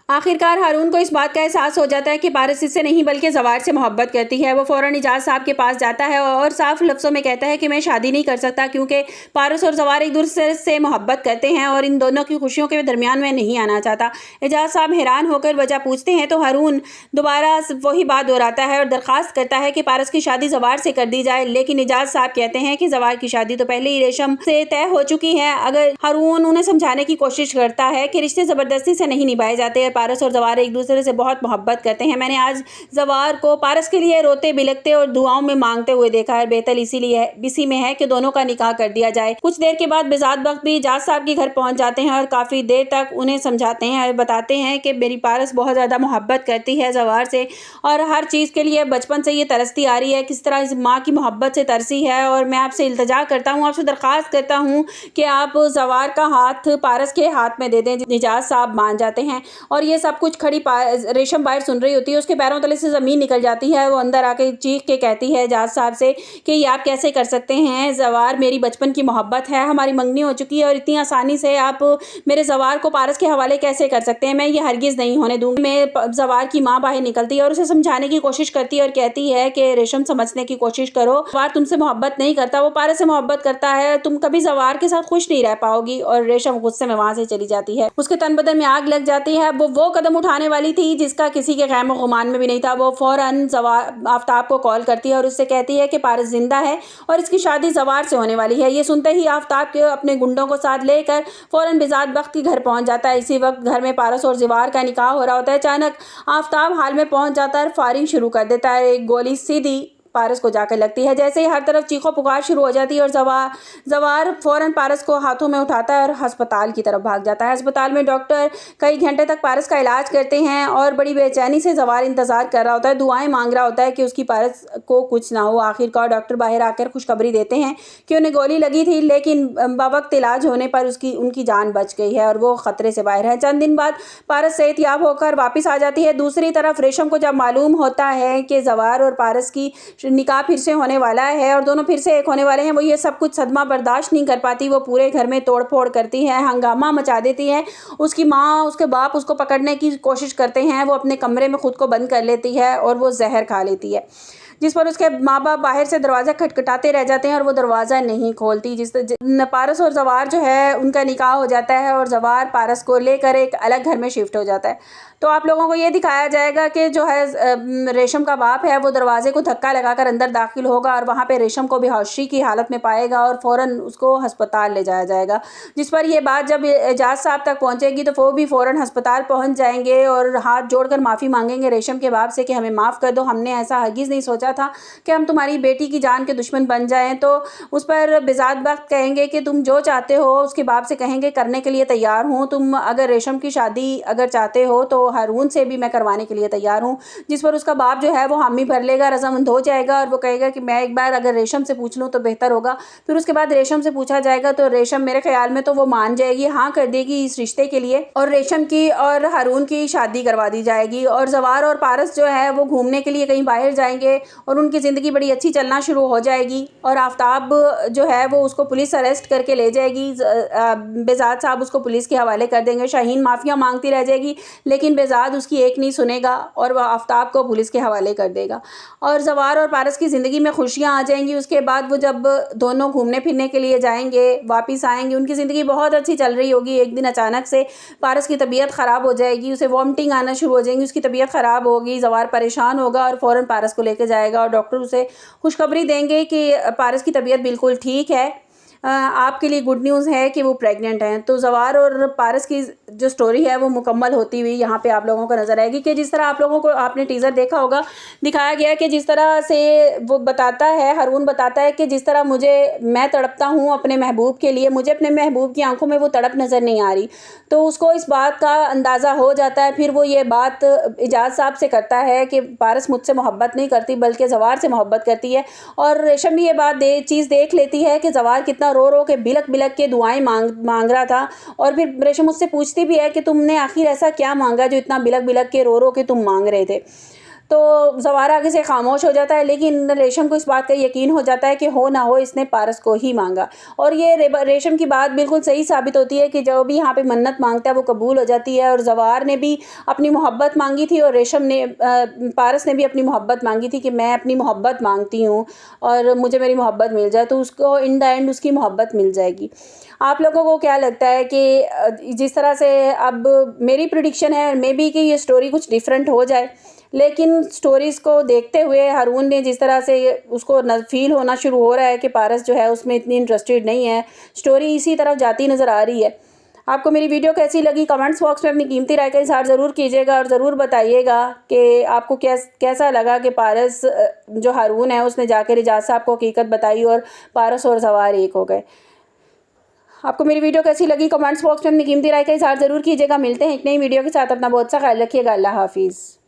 आखिरकार हारून को इस बात का एहसास हो जाता है कि पारस इससे नहीं बल्कि ज़वार से मोहब्बत करती है। वो फ़ौरन इजाज़ साहब के पास जाता है और साफ लफ्ज़ों में कहता है कि मैं शादी नहीं कर सकता, क्योंकि पारस और ज़वार एक दूसरे से मोहब्बत करते हैं और इन दोनों की खुशियों के दरमियान में नहीं आना चाहता। इजाज़ साहब हैरान होकर वजह पूछते हैं तो हारून दोबारा वही बात दोहराता है और दरख्वास्त करता है कि पारस की शादी ज़वार से कर दी जाए, लेकिन इजाज़ साहब कहते हैं कि ज़वार की शादी तो पहले ही रेशम से तय हो चुकी है। अगर हारून उन्हें समझाने की कोशिश करता है कि रिश्ते ज़बरदस्ती से नहीं निभाए जाते, पारस और ज़वार एक दूसरे से बहुत मोहब्बत करते हैं। मैंने आज ज़वार को पारस के लिए रोते बिलखते और दुआओं में मांगते हुए देखा है। बेहतर इसी में है कि दोनों का निकाह कर दिया जाए। कुछ देर के बाद बिजात बख्त भी इजाज़ साहब के घर पहुंच जाते हैं और काफ़ी देर तक उन्हें समझाते हैं और बताते हैं कि मेरी पारस बहुत ज़्यादा मोहब्बत करती है ज़वार से और हर चीज़ के लिए बचपन से ये तरसती आ रही है, किस तरह इस माँ की मोहब्बत से तरसी है। और मैं आपसे इल्तिजा करता हूँ, आपसे दरख्वास्त करता हूँ कि आप ज़वार का हाथ पारस के हाथ में दे दें। इजाज़ साहब मान जाते हैं और ये सब कुछ खड़ी रेशम बाहर सुन रही होती है। उसके पैरों तले से ज़मीन निकल जाती है। वो अंदर आके चीख के कहती है इजाज़ साहब से कि ये आप कैसे कर सकते हैं, ज़वार मेरी बचपन की मोहब्बत है, हमारी मंगनी हो चुकी है और इतनी आसानी से आप मेरे ज़वार को पारस के हवाले कैसे कर सकते हैं। मैं ये हरगिज़ नहीं होने दूँगी। मैं ज़वार की माँ बाहर निकलती है और उसे समझाने की कोशिश करती है और कहती है कि रेशम समझने की कोशिश करो, ज़वार तुमसे मोहब्बत नहीं करता, वो पारस से मोहब्बत करता है, तुम कभी ज़वार के साथ खुश नहीं रह पाओगी। और रेशम गुस्से में वहाँ से चली जाती है। उसके तन बदन में आग लग जाती है। वो कदम उठाने वाली थी जिसका किसी के ख़ैम व गुमान में भी नहीं था। वो फ़ौरन आफ्ताब को कॉल करती है और उससे कहती है कि पारस जिंदा है और इसकी शादी ज़वार से होने वाली है। ये सुनते ही आफ्ताब के अपने गुंडों को साथ लेकर फ़ौरन बिजात बख्त के घर पहुंच जाता है। इसी वक्त घर में पारस और ज़वार का निकाह हो रहा होता है। अचानक आफ्ताब हाल में पहुंच जाता है और फायरिंग शुरू कर देता है। एक गोली सीधी पारस को जाकर लगती है। जैसे ही हर तरफ चीखों पुकार शुरू हो जाती है और ज़वार फ़ौरन पारस को हाथों में उठाता है और अस्पताल की तरफ भाग जाता है। अस्पताल में डॉक्टर कई घंटे तक पारस का इलाज करते हैं और बड़ी बेचैनी से ज़वार इंतज़ार कर रहा होता है, दुआएं मांग रहा होता है कि उसकी पारस को कुछ ना हो। आखिरकार डॉक्टर बाहर आकर खुशखबरी देते हैं कि उन्हें गोली लगी थी, लेकिन बवक्त इलाज होने पर उनकी जान बच गई है और वो ख़तरे से बाहर है। चंद दिन बाद पारस सेहतयाब होकर वापस आ जाती है। दूसरी तरफ रेशम को जब मालूम होता है कि ज़वार और पारस की निकाह फिर से होने वाला है और दोनों फिर से एक होने वाले हैं, वो ये सब कुछ सदमा बर्दाश्त नहीं कर पाती। वो पूरे घर में तोड़ फोड़ करती है, हंगामा मचा देती है। उसकी माँ, उसके बाप उसको पकड़ने की कोशिश करते हैं। वो अपने कमरे में खुद को बंद कर लेती है और वो जहर खा लेती है, जिस पर उसके माँ बाप बाहर से दरवाज़ा खटखटाते रह जाते हैं और वो दरवाज़ा नहीं खोलती। पारस और ज़वार जो है उनका निकाह हो जाता है और ज़वार पारस को लेकर एक अलग घर में शिफ्ट हो जाता है। तो आप लोगों को ये दिखाया जाएगा कि जो है रेशम का बाप है वो दरवाजे को धक्का लगाकर अंदर दाखिल होगा और वहाँ पे रेशम को बेहोशी की हालत में पाएगा और फ़ौरन उसको अस्पताल ले जाया जाएगा। जिस पर ये बात जब एजाज साहब तक पहुँचेगी तो वो भी फ़ौरन अस्पताल पहुँच जाएंगे और हाथ जोड़कर माफ़ी मांगेंगे रेशम के बाप से कि हमें माफ़ कर दो, हमने ऐसा हरगिज़ नहीं सोचा था कि हम तुम्हारी बेटी की जान के दुश्मन बन जाएं। तो उस पर बिजात बख्त कहेंगे कि तुम जो चाहते हो, उसके बाप से कहेंगे करने के लिए तैयार हूँ, तुम अगर रेशम की शादी अगर चाहते हो तो हारून से भी मैं करवाने के लिए तैयार हूँ। जिस पर उसका बाप जो है वो हामी भर लेगा, रजामंद हो जाएगा और वो कहेगा कि मैं एक बार अगर रेशम से पूछ लूँ तो बेहतर होगा। फिर उसके बाद रेशम से पूछा जाएगा तो रेशम मेरे ख्याल में तो वो मान जाएगी, हाँ कर देगी इस रिश्ते के लिए और रेशम की और हारून की शादी करवा दी जाएगी। और ज़वार और पारस जो है वो घूमने के लिए कहीं बाहर जाएंगे और उनकी ज़िंदगी बड़ी अच्छी चलना शुरू हो जाएगी। और आफ्ताब जो है वो उसको पुलिस अरेस्ट करके ले जाएगी। बेजाद साहब उसको पुलिस के हवाले कर देंगे। शाहीन माफ़िया मांगती रह जाएगी लेकिन बेजाद उसकी एक नहीं सुनेगा और वह आफ्ताब को पुलिस के हवाले कर देगा और ज़वार और पारस की ज़िंदगी में खुशियाँ आ जाएंगी। उसके बाद वो जब दोनों घूमने फिरने के लिए जाएंगे, वापस आएंगे, उनकी ज़िंदगी बहुत अच्छी चल रही होगी। एक दिन अचानक से पारस की तबीयत ख़राब हो जाएगी, उसे वॉमिटिंग आना शुरू हो जाएंगी, उसकी तबीयत ख़राब होगी। ज़वार परेशान होगा और फ़ौरन पारस को लेकर जाएगा और डॉक्टर उसे खुशखबरी देंगे कि पारस की तबीयत बिल्कुल ठीक है, आपके लिए गुड न्यूज़ है कि वो प्रेग्नेंट हैं। तो ज़वार और पारस की जो स्टोरी है वो मुकम्मल होती हुई यहाँ पे आप लोगों को नज़र आएगी कि जिस तरह आप लोगों को आपने टीज़र देखा होगा, दिखाया गया कि जिस तरह से वो बताता है, हारून बताता है कि जिस तरह मैं तड़पता हूँ अपने महबूब के लिए, मुझे अपने महबूब की आंखों में वो तड़प नज़र नहीं आ रही। तो उसको इस बात का अंदाज़ा हो जाता है। फिर वो ये बात इजाज़ साहब से करता है कि पारस मुझसे मोहब्बत नहीं करती बल्कि ज़वार से मोहब्बत करती है। और रेशम भी ये बात चीज़ देख लेती है कि ज़वार कितना रो रो के बिलक बिलक के दुआएं मांग रहा था। और फिर रेशम उससे पूछती भी है कि तुमने आखिर ऐसा क्या मांगा जो इतना बिलक बिलक के रो रो के तुम मांग रहे थे। तो ज़वार आगे से खामोश हो जाता है, लेकिन रेशम को इस बात का यकीन हो जाता है कि हो ना हो इसने पारस को ही मांगा। और ये रेशम की बात बिल्कुल सही साबित होती है कि जो भी यहाँ पे मन्नत मांगता है वो कबूल हो जाती है। और ज़वार ने भी अपनी मोहब्बत मांगी थी और रेशम ने पारस ने भी अपनी मोहब्बत मांगी थी कि मैं अपनी मोहब्बत मांगती हूँ और मुझे मेरी मोहब्बत मिल जाए, तो उसको इन द एंड उसकी मोहब्बत मिल जाएगी। आप लोगों को क्या लगता है कि जिस तरह से अब मेरी प्रिडिक्शन है मे बी कि ये स्टोरी कुछ डिफरेंट हो जाए, लेकिन स्टोरीज़ को देखते हुए हारून ने जिस तरह से उसको फील होना शुरू हो रहा है कि पारस जो है उसमें इतनी इंटरेस्टेड नहीं है, स्टोरी इसी तरफ जाती नज़र आ रही है। आपको मेरी वीडियो कैसी लगी कमेंट्स बॉक्स में अपनी कीमती राय का इज़हार ज़रूर कीजिएगा और ज़रूर बताइएगा कि आपको कैसा लगा कि पारस जो हारून है उसने जाकर इजाज़ साहब को हकीकत बताई और पारस और ज़वार एक हो गए। आपको मेरी वीडियो कैसी लगी कमेंट्स बॉक्स में अपनी कीमती राय का इज़हार ज़रूर कीजिएगा। मिलते हैं एक नई वीडियो के साथ, अपना बहुत सा ख्याल रखिएगा। अल्लाह हाफिज़।